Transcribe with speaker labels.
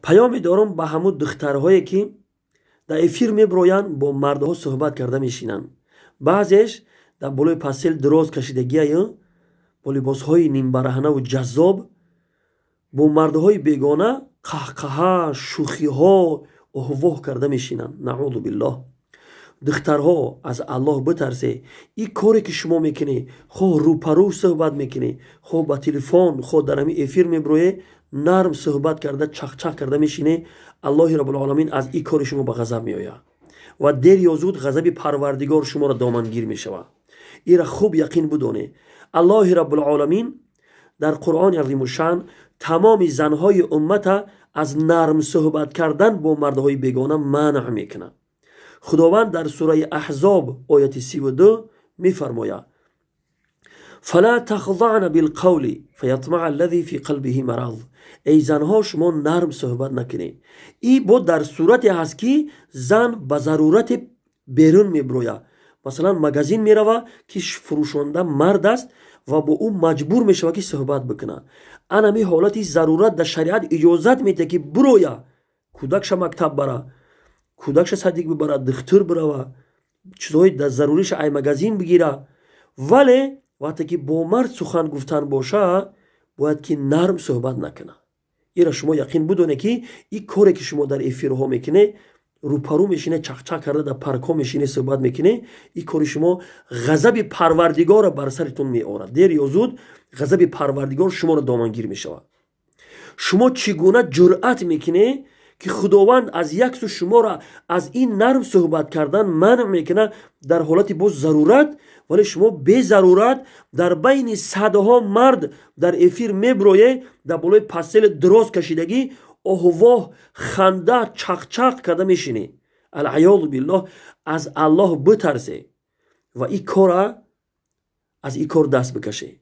Speaker 1: پیام دارم به همون دخترهایی که در افیر میبروین با مردها صحبت کرده میشینن. بعضیش در بالای پاسل دراز کشیدگی با لباس های نیم برهنه و جذاب با مردهای بیگانه قهقه شوخی ها اهوه کرده میشینن. نعوذ بالله. دخترها از الله بترسه. این کاری که شما میکنی، خواه روپرو صحبت میکنی، خواه با تلفن، خواه در همی افیر میبروی نرم صحبت کرده چخ چخ کرده میشینه، الله رب العالمین از این کار شما به غضب میآید و دیر یا زود غضب پروردگار شما را دامنگیر میشود. این را خوب یقین بدونه. الله رب العالمین در قرآن عظیم الشان تمام زنهای امت از نرم صحبت کردن با مردهای بیگانه منع میکنه. خداوند در سوره احزاب آیت 32 میفرماید: فلا تخضعن بالقول فیطمع الذی فی قلبه مرض. ای زنها شما نرم صحبت نکنید. این بود در صورتی هست که زن به ضرورت بیرون میبروید. مثلا مگزین میروه که فروشنده مرد است و با او مجبور میشوه که صحبت بکنه. انا می حالتی ضرورت در شریعت اجازت میده که بروید، کودکش مکتب بره، کودکش صدیق ببره، دختر بره، چیزهای در ضروریش ای مگزین بگیره. ولی وقتی که با مرد سخن گفتن باشه باید که نرم صحبت نکنه. این را شما یقین بدونه که این کاری که شما در افیرها میکنه، روپرو میشینه چخ چخ کرده در پرکا میشینه صحبت میکنه، این کاری شما غضب پروردگار بر سرتون میآورد. دیر یا زود غضب پروردگار شما را دامنگیر میشود. شما چگونه جرأت میکنه که خداوند از یک سو شما را از این نرم صحبت کردن منع میکنه در حالت باز ضرورت، ولی شما به ضرورت در بین صدها مرد در افیر میبرویه، در بالای پسل دراز کشیدگی اوه خنده چخ چخ کرده میشینی. العیاذ بالله. از الله بترسه و این کار از این کار دست بکشه.